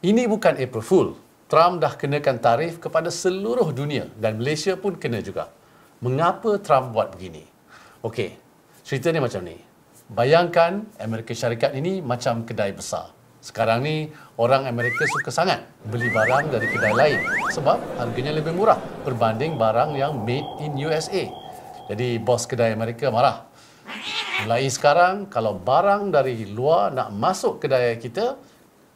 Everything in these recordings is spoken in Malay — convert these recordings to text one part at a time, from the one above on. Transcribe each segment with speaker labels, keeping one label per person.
Speaker 1: Ini bukan April Fool. Trump dah kenakan tarif kepada seluruh dunia dan Malaysia pun kena juga. Mengapa Trump buat begini? Okey, ceritanya macam ni. Bayangkan Amerika Syarikat ini macam kedai besar. Sekarang ni orang Amerika suka sangat beli barang dari kedai lain sebab harganya lebih murah berbanding barang yang made in USA. Jadi bos kedai Amerika marah. Mulai sekarang kalau barang dari luar nak masuk kedai kita,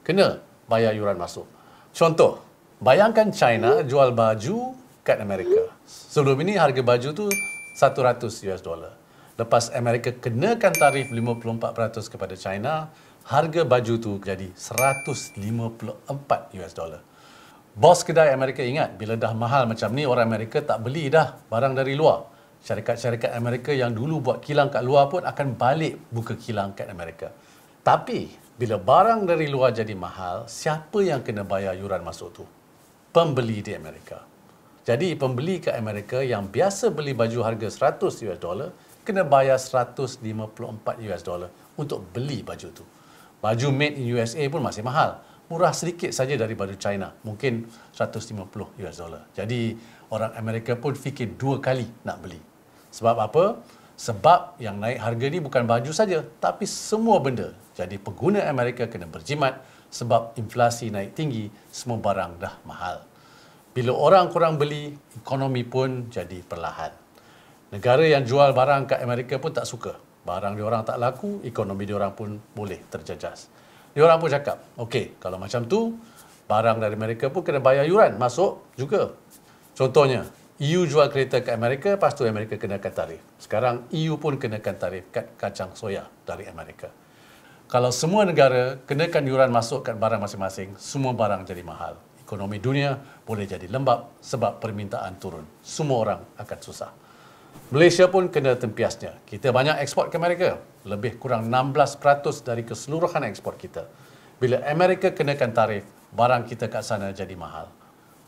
Speaker 1: kena bayar yuran masuk. Contoh, bayangkan China jual baju kat Amerika. Sebelum ini harga baju tu $100. Lepas Amerika kenakan tarif 54% kepada China, harga baju tu jadi $154. Bos kedai Amerika ingat, bila dah mahal macam ni, orang Amerika tak beli dah barang dari luar. Syarikat-syarikat Amerika yang dulu buat kilang kat luar pun akan balik buka kilang kat Amerika. Tapi, bila barang dari luar jadi mahal, siapa yang kena bayar yuran masuk tu? Pembeli di Amerika. Jadi, pembeli kat Amerika yang biasa beli baju harga $100, kena bayar $154 untuk beli baju tu. Baju made in USA pun masih mahal. Murah sedikit saja dari baju China. Mungkin $150. Jadi, orang Amerika pun fikir dua kali nak beli. Sebab apa? Sebab yang naik harga ni bukan baju saja, tapi semua benda. Jadi, pengguna Amerika kena berjimat sebab inflasi naik tinggi, semua barang dah mahal. Bila orang kurang beli, ekonomi pun jadi perlahan. Negara yang jual barang kat Amerika pun tak suka. Barang diorang tak laku, ekonomi diorang pun boleh terjejas. Diorang pun cakap, okey, kalau macam tu, barang dari Amerika pun kena bayar yuran masuk juga. Contohnya, EU jual kereta ke Amerika, lepas tu Amerika kenakan tarif. Sekarang EU pun kenakan tarif kat kacang soya dari Amerika. Kalau semua negara kenakan yuran masuk kat barang masing-masing, semua barang jadi mahal. Ekonomi dunia boleh jadi lembab sebab permintaan turun. Semua orang akan susah. Malaysia pun kena tempiasnya. Kita banyak ekspor ke Amerika. Lebih kurang 16% dari keseluruhan ekspor kita. Bila Amerika kenakan tarif, barang kita kat sana jadi mahal.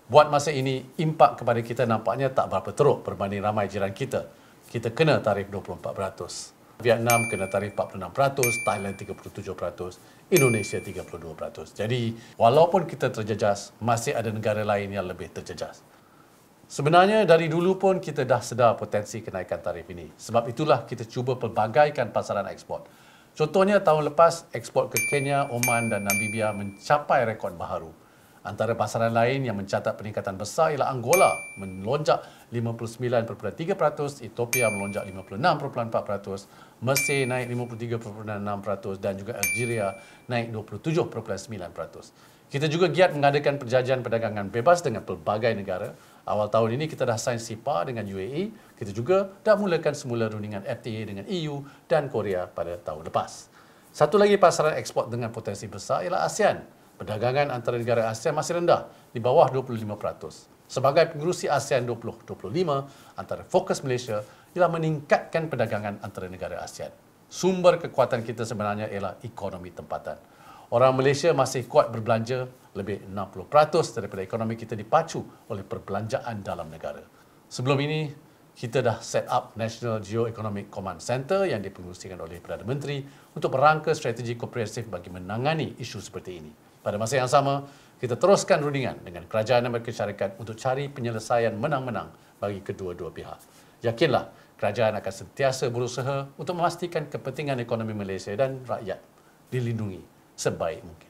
Speaker 1: Buat masa ini, impak kepada kita nampaknya tak berapa teruk berbanding ramai jiran kita. Kita kena tarif 24%. Vietnam kena tarif 46%, Thailand 37%, Indonesia 32%. Jadi, walaupun kita terjejas, masih ada negara lain yang lebih terjejas. Sebenarnya dari dulu pun kita dah sedar potensi kenaikan tarif ini. Sebab itulah kita cuba pelbagaikan pasaran ekspor. Contohnya tahun lepas, ekspor ke Kenya, Oman dan Namibia mencapai rekod baharu. Antara pasaran lain yang mencatat peningkatan besar ialah Angola melonjak 59.3%, Ethiopia melonjak 56.4%, Mesir naik 53.6% dan juga Algeria naik 27.9%. Kita juga giat mengadakan perjanjian perdagangan bebas dengan pelbagai negara. Awal tahun ini kita dah sign SIPA dengan UAE. Kita juga dah mulakan semula rundingan FTA dengan EU dan Korea pada tahun lepas. Satu lagi pasaran ekspor dengan potensi besar ialah ASEAN. Perdagangan antara negara ASEAN masih rendah, di bawah 25%. Sebagai pengerusi ASEAN 2025, antara fokus Malaysia ialah meningkatkan perdagangan antara negara ASEAN. Sumber kekuatan kita sebenarnya ialah ekonomi tempatan. Orang Malaysia masih kuat berbelanja, lebih 60% daripada ekonomi kita dipacu oleh perbelanjaan dalam negara. Sebelum ini, kita dah set up National Geo-Economic Command Center yang dipengerusikan oleh Perdana Menteri untuk merangka strategi komprehensif bagi menangani isu seperti ini. Pada masa yang sama, kita teruskan rundingan dengan Kerajaan Amerika Syarikat untuk cari penyelesaian menang-menang bagi kedua-dua pihak. Yakinlah, kerajaan akan sentiasa berusaha untuk memastikan kepentingan ekonomi Malaysia dan rakyat dilindungi sebaik mungkin.